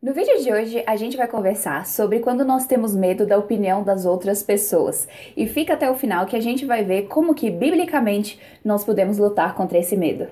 No vídeo de hoje, a gente vai conversar sobre quando nós temos medo da opinião das outras pessoas. E fica até o final que a gente vai ver como que, biblicamente, nós podemos lutar contra esse medo.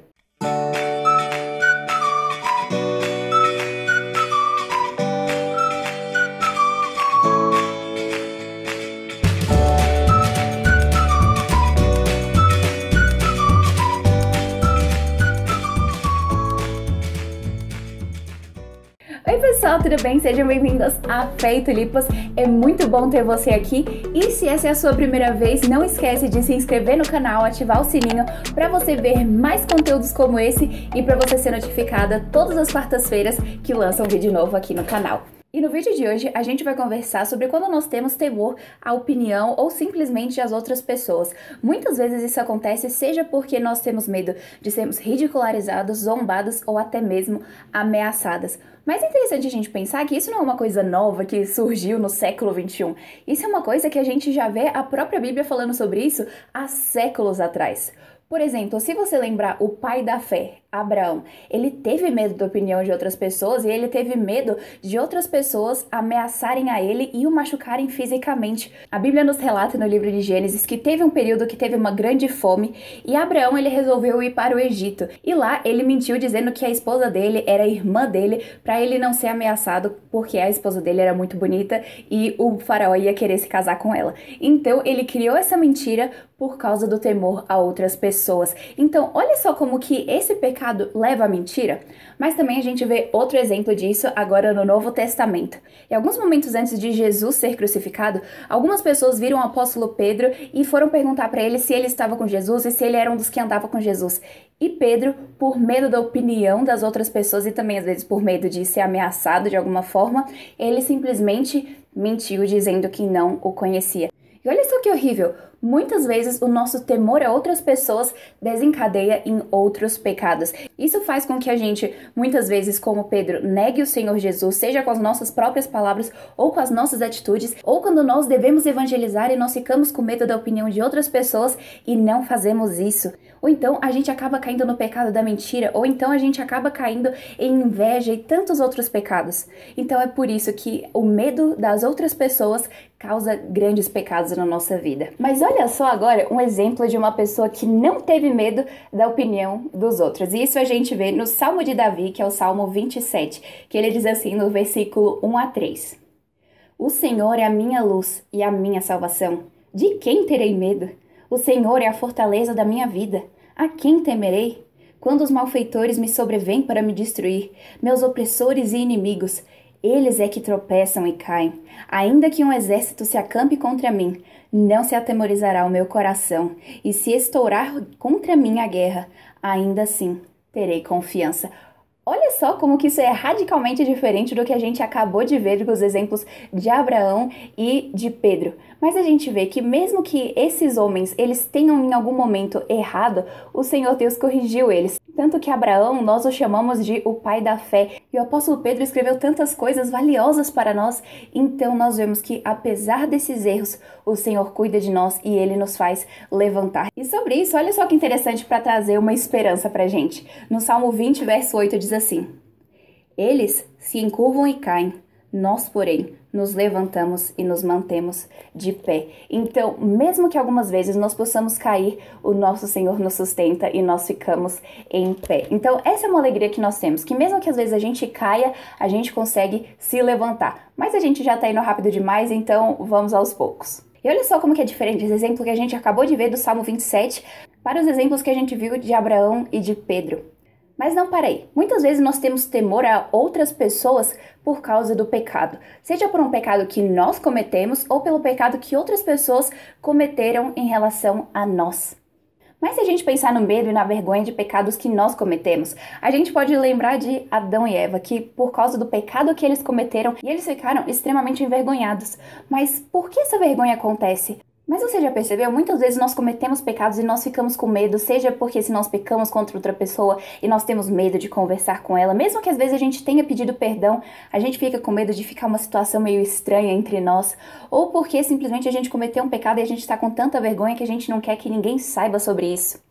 Oi pessoal, tudo bem? Sejam bem-vindos a Fé e Tulipas. É muito bom ter você aqui e se essa é a sua primeira vez, não esquece de se inscrever no canal, ativar o sininho para você ver mais conteúdos como esse e para você ser notificada todas as quartas-feiras que lança um vídeo novo aqui no canal. E no vídeo de hoje a gente vai conversar sobre quando nós temos temor à opinião ou simplesmente às outras pessoas. Muitas vezes isso acontece seja porque nós temos medo de sermos ridicularizados, zombados ou até mesmo ameaçadas. Mas é interessante a gente pensar que isso não é uma coisa nova que surgiu no século XXI. Isso é uma coisa que a gente já vê a própria Bíblia falando sobre isso há séculos atrás. Por exemplo, se você lembrar o pai da fé, Abraão, ele teve medo da opinião de outras pessoas e ele teve medo de outras pessoas ameaçarem a ele e o machucarem fisicamente. A Bíblia nos relata no livro de Gênesis que teve um período que teve uma grande fome e Abraão ele resolveu ir para o Egito. E lá ele mentiu dizendo que a esposa dele era irmã dele para ele não ser ameaçado porque a esposa dele era muito bonita e o faraó ia querer se casar com ela. Então ele criou essa mentira por causa do temor a outras pessoas. Então olha só como que esse pecado leva à mentira, mas também a gente vê outro exemplo disso agora no Novo Testamento. Em alguns momentos antes de Jesus ser crucificado, algumas pessoas viram o apóstolo Pedro e foram perguntar para ele se ele estava com Jesus e se ele era um dos que andava com Jesus. E Pedro, por medo da opinião das outras pessoas e também às vezes por medo de ser ameaçado de alguma forma, ele simplesmente mentiu dizendo que não o conhecia. E olha só que horrível, muitas vezes o nosso temor a outras pessoas desencadeia em outros pecados. Isso faz com que a gente, muitas vezes como Pedro, negue o Senhor Jesus, seja com as nossas próprias palavras ou com as nossas atitudes, ou quando nós devemos evangelizar e nós ficamos com medo da opinião de outras pessoas e não fazemos isso. Ou então a gente acaba caindo no pecado da mentira, ou então a gente acaba caindo em inveja e tantos outros pecados. Então é por isso que o medo das outras pessoas causa grandes pecados na nossa vida. Mas olha só agora um exemplo de uma pessoa que não teve medo da opinião dos outros. E isso a gente vê no Salmo de Davi, que é o Salmo 27, que ele diz assim no versículo 1 a 3. O Senhor é a minha luz e a minha salvação. De quem terei medo? O Senhor é a fortaleza da minha vida. A quem temerei? Quando os malfeitores me sobrevêm para me destruir, meus opressores e inimigos, eles é que tropeçam e caem. Ainda que um exército se acampe contra mim, não se atemorizará o meu coração. E se estourar contra mim a guerra, ainda assim terei confiança. Olha só como que isso é radicalmente diferente do que a gente acabou de ver com os exemplos de Abraão e de Pedro. Mas a gente vê que mesmo que esses homens, eles tenham em algum momento errado, o Senhor Deus corrigiu eles. Tanto que Abraão, nós o chamamos de o pai da fé. E o apóstolo Pedro escreveu tantas coisas valiosas para nós. Então nós vemos que apesar desses erros, o Senhor cuida de nós e Ele nos faz levantar. E sobre isso, olha só que interessante para trazer uma esperança pra gente. No Salmo 20, verso 8 diz assim: Eles se encurvam e caem, nós, porém, nos levantamos e nos mantemos de pé. Então, mesmo que algumas vezes nós possamos cair, o nosso Senhor nos sustenta e nós ficamos em pé. Então, essa é uma alegria que nós temos, que mesmo que às vezes a gente caia, a gente consegue se levantar. Mas a gente já tá indo rápido demais, então vamos aos poucos. E olha só como que é diferente esse exemplo que a gente acabou de ver do Salmo 27 para os exemplos que a gente viu de Abraão e de Pedro. Mas não parei. Muitas vezes nós temos temor a outras pessoas por causa do pecado. Seja por um pecado que nós cometemos ou pelo pecado que outras pessoas cometeram em relação a nós. Mas se a gente pensar no medo e na vergonha de pecados que nós cometemos, a gente pode lembrar de Adão e Eva, que por causa do pecado que eles cometeram, e eles ficaram extremamente envergonhados. Mas por que essa vergonha acontece? Mas você já percebeu? Muitas vezes nós cometemos pecados e nós ficamos com medo, seja porque se nós pecamos contra outra pessoa e nós temos medo de conversar com ela, mesmo que às vezes a gente tenha pedido perdão, a gente fica com medo de ficar uma situação meio estranha entre nós, ou porque simplesmente a gente cometeu um pecado e a gente está com tanta vergonha que a gente não quer que ninguém saiba sobre isso.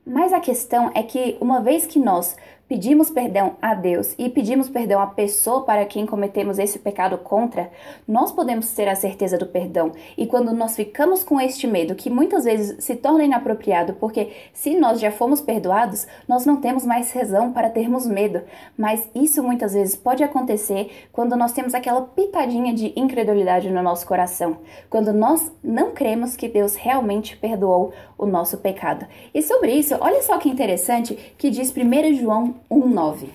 Mas a questão é que uma vez que nós pedimos perdão a Deus e pedimos perdão à pessoa para quem cometemos esse pecado contra, nós podemos ter a certeza do perdão. E quando nós ficamos com este medo, que muitas vezes se torna inapropriado, porque se nós já fomos perdoados, nós não temos mais razão para termos medo. Mas isso muitas vezes pode acontecer quando nós temos aquela pitadinha de incredulidade no nosso coração, quando nós não cremos que Deus realmente perdoou o nosso pecado. E sobre isso, olha só que interessante que diz 1 João 1,9.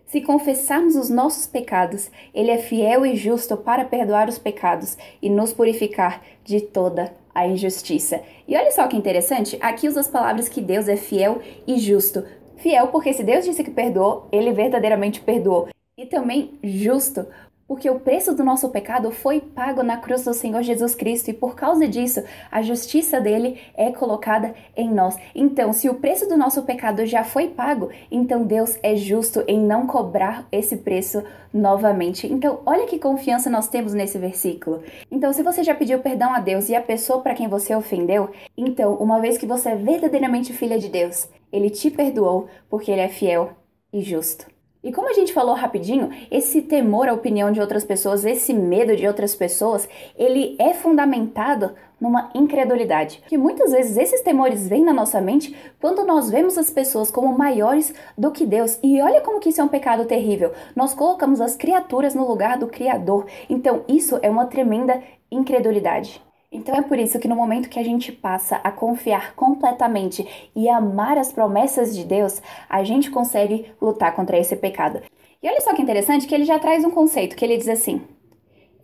Se confessarmos os nossos pecados, Ele é fiel e justo para perdoar os pecados e nos purificar de toda a injustiça. E olha só que interessante, aqui usa as palavras que Deus é fiel e justo. Fiel porque se Deus disse que perdoou, Ele verdadeiramente perdoou. E também justo, porque o preço do nosso pecado foi pago na cruz do Senhor Jesus Cristo e por causa disso, a justiça dele é colocada em nós. Então, se o preço do nosso pecado já foi pago, então Deus é justo em não cobrar esse preço novamente. Então, olha que confiança nós temos nesse versículo. Então, se você já pediu perdão a Deus e a pessoa para quem você ofendeu, então, uma vez que você é verdadeiramente filha de Deus, Ele te perdoou porque Ele é fiel e justo. E como a gente falou rapidinho, esse temor à opinião de outras pessoas, esse medo de outras pessoas, ele é fundamentado numa incredulidade. Que muitas vezes esses temores vêm na nossa mente quando nós vemos as pessoas como maiores do que Deus. E olha como que isso é um pecado terrível. Nós colocamos as criaturas no lugar do Criador. Então isso é uma tremenda incredulidade. Então é por isso que no momento que a gente passa a confiar completamente e amar as promessas de Deus, a gente consegue lutar contra esse pecado. E olha só que interessante que ele já traz um conceito, que ele diz assim: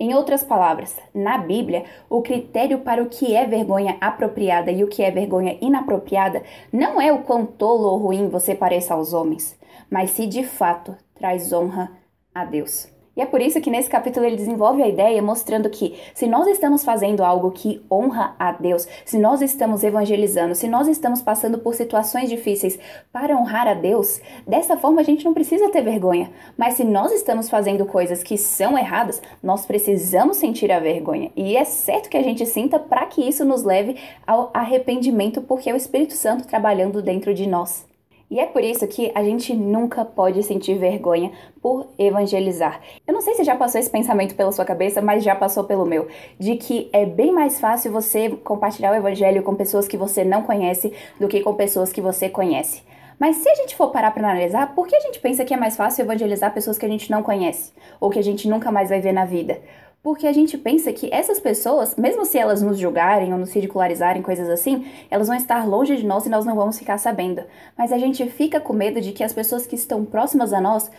em outras palavras, na Bíblia, o critério para o que é vergonha apropriada e o que é vergonha inapropriada não é o quão tolo ou ruim você pareça aos homens, mas se de fato traz honra a Deus. E é por isso que nesse capítulo ele desenvolve a ideia mostrando que se nós estamos fazendo algo que honra a Deus, se nós estamos evangelizando, se nós estamos passando por situações difíceis para honrar a Deus, dessa forma a gente não precisa ter vergonha. Mas se nós estamos fazendo coisas que são erradas, nós precisamos sentir a vergonha. E é certo que a gente sinta para que isso nos leve ao arrependimento, porque é o Espírito Santo trabalhando dentro de nós. E é por isso que a gente nunca pode sentir vergonha por evangelizar. Eu não sei se já passou esse pensamento pela sua cabeça, mas já passou pelo meu, de que é bem mais fácil você compartilhar o evangelho com pessoas que você não conhece do que com pessoas que você conhece. Mas se a gente for parar para analisar, por que a gente pensa que é mais fácil evangelizar pessoas que a gente não conhece? Ou que a gente nunca mais vai ver na vida? Porque a gente pensa que essas pessoas, mesmo se elas nos julgarem ou nos ridicularizarem, coisas assim, elas vão estar longe de nós e nós não vamos ficar sabendo. Mas a gente fica com medo de que as pessoas que estão próximas a nós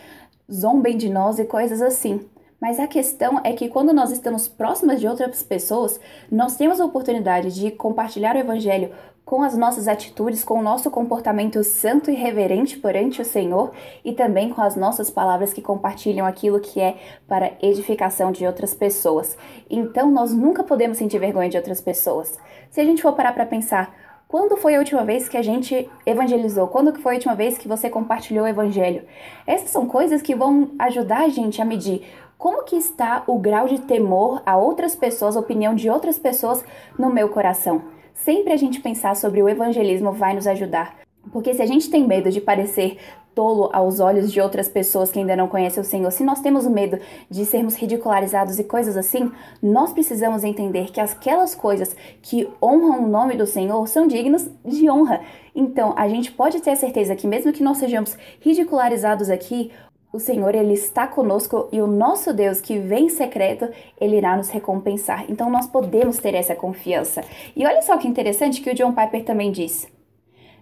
zombem de nós e coisas assim. Mas a questão é que quando nós estamos próximas de outras pessoas, nós temos a oportunidade de compartilhar o evangelho com as nossas atitudes, com o nosso comportamento santo e reverente perante o Senhor e também com as nossas palavras que compartilham aquilo que é para edificação de outras pessoas. Então nós nunca podemos sentir vergonha de outras pessoas. Se a gente for parar para pensar, quando foi a última vez que a gente evangelizou? Quando foi a última vez que você compartilhou o evangelho? Essas são coisas que vão ajudar a gente a medir como que está o grau de temor a outras pessoas, a opinião de outras pessoas no meu coração. Sempre a gente pensar sobre o evangelismo vai nos ajudar. Porque se a gente tem medo de parecer tolo aos olhos de outras pessoas que ainda não conhecem o Senhor, se nós temos o medo de sermos ridicularizados e coisas assim, nós precisamos entender que aquelas coisas que honram o nome do Senhor são dignas de honra. Então, a gente pode ter a certeza que mesmo que nós sejamos ridicularizados aqui, o Senhor, Ele está conosco e o nosso Deus que vem em secreto, Ele irá nos recompensar. Então, nós podemos ter essa confiança. E olha só que interessante que o John Piper também diz.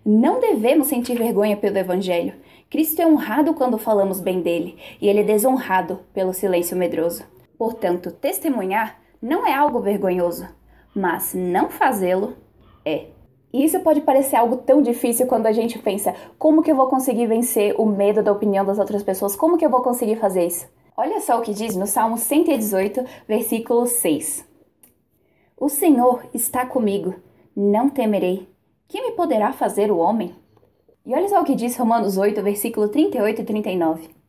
Não devemos sentir vergonha pelo Evangelho. Cristo é honrado quando falamos bem dele, e ele é desonrado pelo silêncio medroso. Portanto, testemunhar não é algo vergonhoso, mas não fazê-lo é. E isso pode parecer algo tão difícil quando a gente pensa, como que eu vou conseguir vencer o medo da opinião das outras pessoas? Como que eu vou conseguir fazer isso? Olha só o que diz no Salmo 118, versículo 6. O Senhor está comigo, não temerei. Quem me poderá fazer o homem? E olha só o que diz Romanos 8, versículo 38 e 39.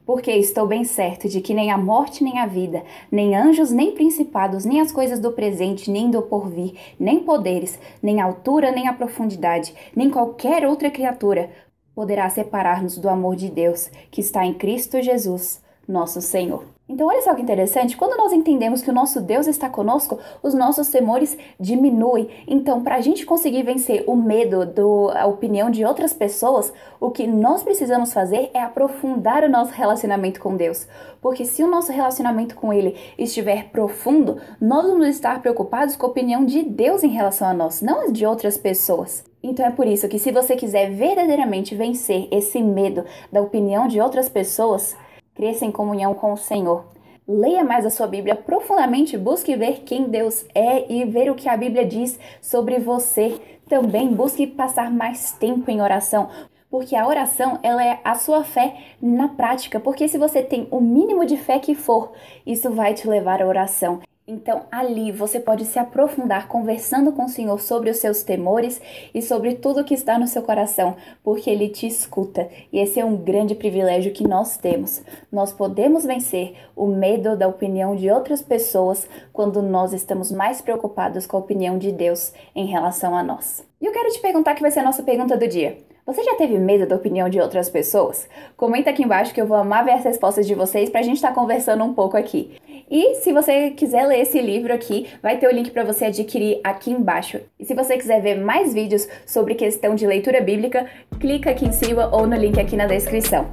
Porque estou bem certo de que nem a morte nem a vida, nem anjos nem principados, nem as coisas do presente, nem do porvir, nem poderes, nem a altura nem a profundidade, nem qualquer outra criatura poderá separar-nos do amor de Deus que está em Cristo Jesus, nosso Senhor. Então olha só que interessante, quando nós entendemos que o nosso Deus está conosco, os nossos temores diminuem. Então, para a gente conseguir vencer o medo da opinião de outras pessoas, o que nós precisamos fazer é aprofundar o nosso relacionamento com Deus. Porque se o nosso relacionamento com Ele estiver profundo, nós vamos estar preocupados com a opinião de Deus em relação a nós, não de outras pessoas. Então é por isso que se você quiser verdadeiramente vencer esse medo da opinião de outras pessoas, cresça em comunhão com o Senhor. Leia mais a sua Bíblia profundamente, busque ver quem Deus é e ver o que a Bíblia diz sobre você. Também busque passar mais tempo em oração, porque a oração ela é a sua fé na prática. Porque se você tem o mínimo de fé que for, isso vai te levar à oração. Então, ali você pode se aprofundar conversando com o Senhor sobre os seus temores e sobre tudo que está no seu coração, porque Ele te escuta. E esse é um grande privilégio que nós temos. Nós podemos vencer o medo da opinião de outras pessoas quando nós estamos mais preocupados com a opinião de Deus em relação a nós. E eu quero te perguntar, que vai ser a nossa pergunta do dia. Você já teve medo da opinião de outras pessoas? Comenta aqui embaixo que eu vou amar ver as respostas de vocês pra gente estar conversando um pouco aqui. E se você quiser ler esse livro aqui, vai ter o link para você adquirir aqui embaixo. E se você quiser ver mais vídeos sobre questão de leitura bíblica, clica aqui em cima ou no link aqui na descrição.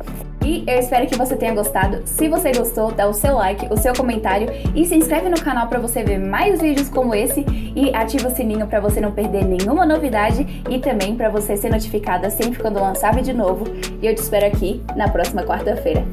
E eu espero que você tenha gostado. Se você gostou, dá o seu like, o seu comentário e se inscreve no canal para você ver mais vídeos como esse e ativa o sininho para você não perder nenhuma novidade e também para você ser notificada sempre quando lançar vídeo novo. E eu te espero aqui na próxima quarta-feira.